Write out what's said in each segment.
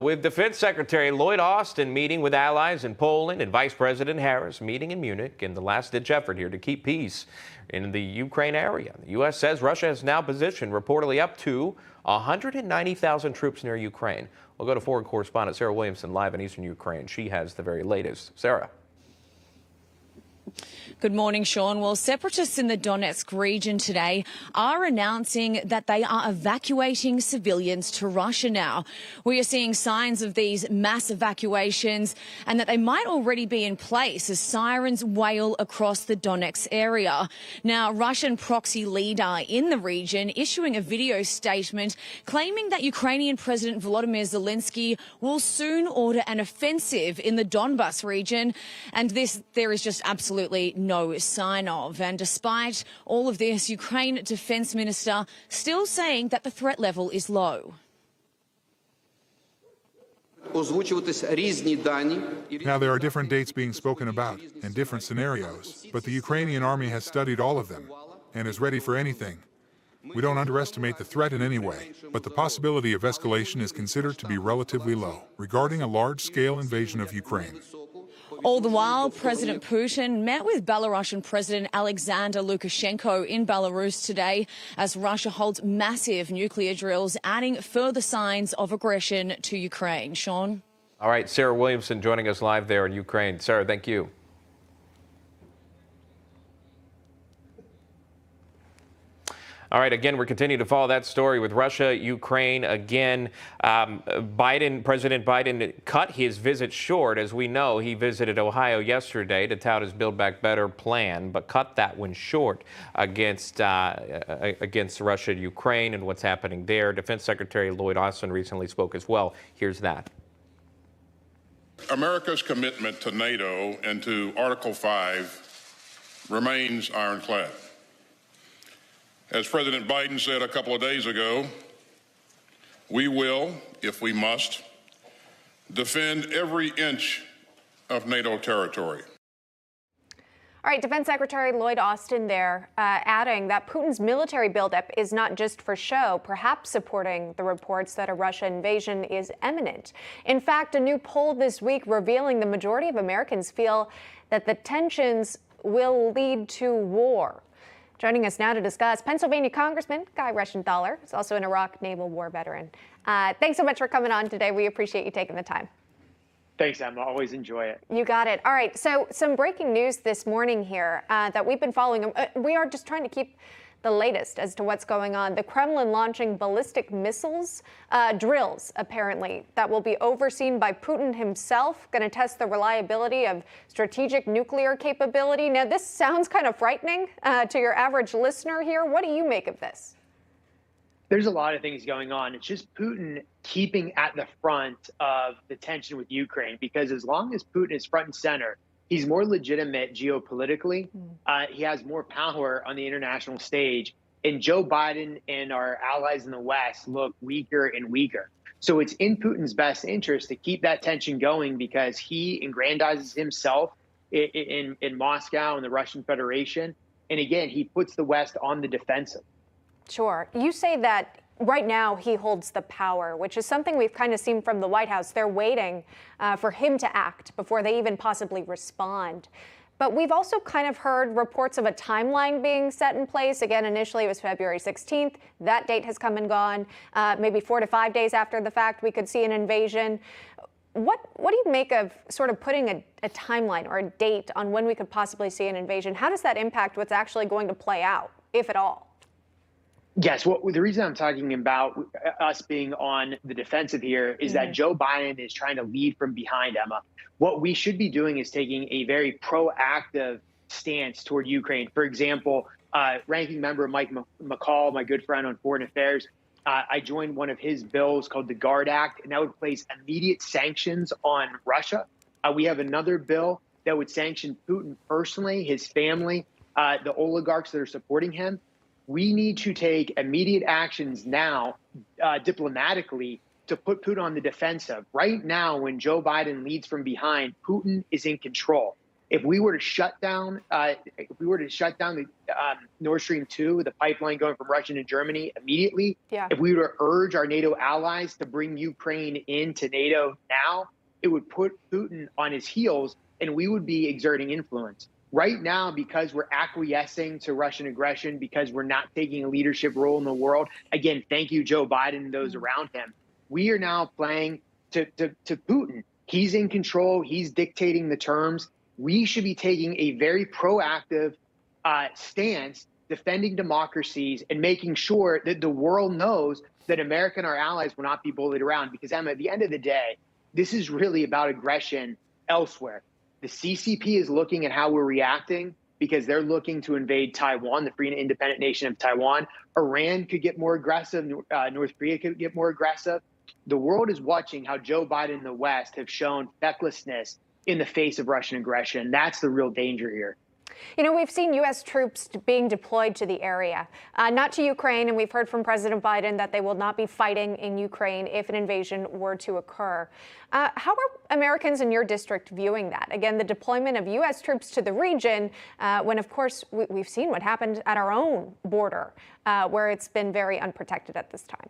With Defense Secretary Lloyd Austin meeting with allies in Poland and Vice President Harris meeting in Munich in the last-ditch effort here to keep peace in the Ukraine area. The U.S. says Russia has now positioned reportedly up to 190,000 troops near Ukraine. We'll go to foreign correspondent Sarah Williamson live in eastern Ukraine. She has the very latest. Sarah. Good morning, Sean. Well, separatists in the Donetsk region today are announcing that they are evacuating civilians to Russia now. We are seeing signs of these mass evacuations and that they might already be in place as sirens wail across the Donetsk area. Now, Russian proxy leader in the region issuing a video statement claiming that Ukrainian President Volodymyr Zelensky will soon order an offensive in the Donbas region. And there is just absolutely no sign of. And despite all of this, Ukraine Defense Minister still saying that the threat level is low. Now, there are different dates being spoken about and different scenarios, but the Ukrainian army has studied all of them and is ready for anything. We don't underestimate the threat in any way, but the possibility of escalation is considered to be relatively low regarding a large-scale invasion of Ukraine. All the while, President Putin met with Belarusian President Alexander Lukashenko in Belarus today as Russia holds massive nuclear drills, adding further signs of aggression to Ukraine. Sean? All right, Sarah Williamson joining us live there in Ukraine. Sarah, thank you. All right, again, we're continuing to follow that story with Russia, Ukraine. Again, President Biden cut his visit short. As we know, he visited Ohio yesterday to tout his Build Back Better plan, but cut that one short against Russia, Ukraine, and what's happening there. Defense Secretary Lloyd Austin recently spoke as well. Here's that. America's commitment to NATO and to Article 5 remains ironclad. As President Biden said a couple of days ago, we will, if we must, defend every inch of NATO territory. All right, Defense Secretary Lloyd Austin there, adding that Putin's military buildup is not just for show, perhaps supporting the reports that a Russian invasion is imminent. In fact, a new poll this week revealing the majority of Americans feel that the tensions will lead to war. Joining us now to discuss, Pennsylvania Congressman Guy Reschenthaler, who's also an Iraq naval war veteran. Thanks so much for coming on today. We appreciate you taking the time. Thanks, Emma. Always enjoy it. You got it. All right. So some breaking news this morning here that we've been following. We are just trying to keep the latest as to what's going on. The Kremlin launching ballistic missiles drills, apparently, that will be overseen by Putin himself, going to test the reliability of strategic nuclear capability. Now, this sounds kind of frightening to your average listener here. What do you make of this? There's a lot of things going on. It's just Putin keeping at the front of the tension with Ukraine, because as long as Putin is front and center, he's more legitimate geopolitically. He has more power on the international stage. And Joe Biden and our allies in the West look weaker and weaker. So it's in Putin's best interest to keep that tension going, because he aggrandizes himself in Moscow and the Russian Federation. And again, he puts the West on the defensive. Sure. You say that right now he holds the power, which is something we've kind of seen from the White House. They're waiting for him to act before they even possibly respond. But we've also kind of heard reports of a timeline being set in place. Again, initially it was February 16th. That date has come and gone. Maybe 4 to 5 days after the fact, we could see an invasion. What do you make of sort of putting a timeline or a date on when we could possibly see an invasion? How does that impact what's actually going to play out, if at all? Yes, well, the reason I'm talking about us being on the defensive here is that Joe Biden is trying to lead from behind, Emma. What we should be doing is taking a very proactive stance toward Ukraine. For example, Ranking Member Mike McCall, my good friend on Foreign Affairs, I joined one of his bills called the GUARD Act, and that would place immediate sanctions on Russia. We have another bill that would sanction Putin personally, his family, the oligarchs that are supporting him. We need to take immediate actions now, diplomatically, to put Putin on the defensive. Right now, when Joe Biden leads from behind, Putin is in control. If we were to shut down, the Nord Stream 2, the pipeline going from Russia to Germany immediately, if we were to urge our NATO allies to bring Ukraine into NATO now, it would put Putin on his heels, and we would be exerting influence. Right now, because we're acquiescing to Russian aggression, because we're not taking a leadership role in the world, again, thank you, Joe Biden and those around him, we are now playing to Putin. He's in control. He's dictating the terms. We should be taking a very proactive stance, defending democracies and making sure that the world knows that America and our allies will not be bullied around. Because, Emma, at the end of the day, this is really about aggression elsewhere. The CCP is looking at how we're reacting because they're looking to invade Taiwan, the free and independent nation of Taiwan. Iran could get more aggressive. North Korea could get more aggressive. The world is watching how Joe Biden and the West have shown fecklessness in the face of Russian aggression. That's the real danger here. You know, we've seen U.S. troops being deployed to the area, not to Ukraine, and we've heard from President Biden that they will not be fighting in Ukraine if an invasion were to occur. How are Americans in your district viewing that? Again, the deployment of U.S. troops to the region, when, of course, we've seen what happened at our own border, where it's been very unprotected at this time.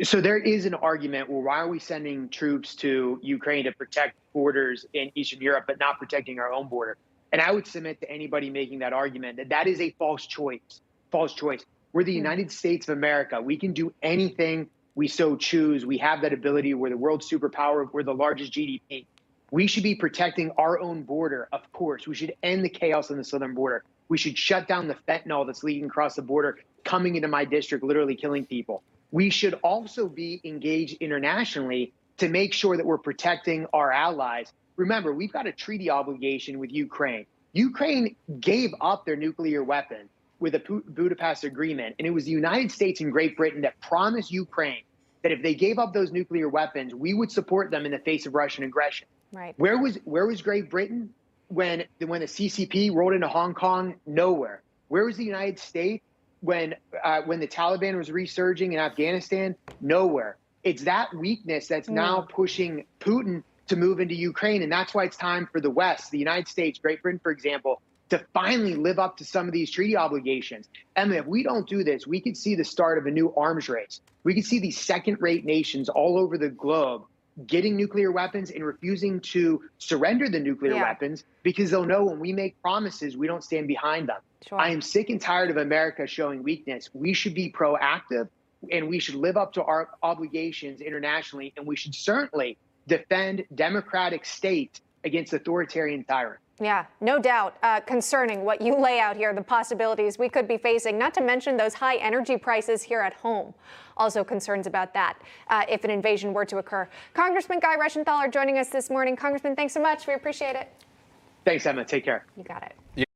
So there is an argument, well, why are we sending troops to Ukraine to protect borders in Eastern Europe, but not protecting our own border? And I would submit to anybody making that argument that that is a false choice. We're the United States of America. We can do anything we so choose. We have that ability. We're the world superpower. We're the largest GDP. We should be protecting our own border, of course. We should end the chaos on the southern border. We should shut down the fentanyl that's leaking across the border, coming into my district, literally killing people. We should also be engaged internationally to make sure that we're protecting our allies. Remember, we've got a treaty obligation with Ukraine. Ukraine gave up their nuclear weapon with a Budapest agreement, and it was the United States and Great Britain that promised Ukraine that if they gave up those nuclear weapons, we would support them in the face of Russian aggression. Right. Where was Great Britain when the CCP rolled into Hong Kong? Nowhere. Where was the United States when the Taliban was resurging in Afghanistan? Nowhere. It's that weakness that's now pushing Putin to move into Ukraine. And that's why it's time for the West, the United States, Great Britain, for example, to finally live up to some of these treaty obligations. And if we don't do this, we could see the start of a new arms race. We could see these second-rate nations all over the globe getting nuclear weapons and refusing to surrender the nuclear weapons because they'll know when we make promises, we don't stand behind them. Sure. I am sick and tired of America showing weakness. We should be proactive, and we should live up to our obligations internationally, and we should certainly defend democratic states against authoritarian tyrants. Yeah, no doubt. Concerning what you lay out here, the possibilities we could be facing, not to mention those high energy prices here at home. Also concerns about that if an invasion were to occur. Congressman Guy Reschenthaler joining us this morning. Congressman, thanks so much. We appreciate it. Thanks, Emma. Take care. You got it.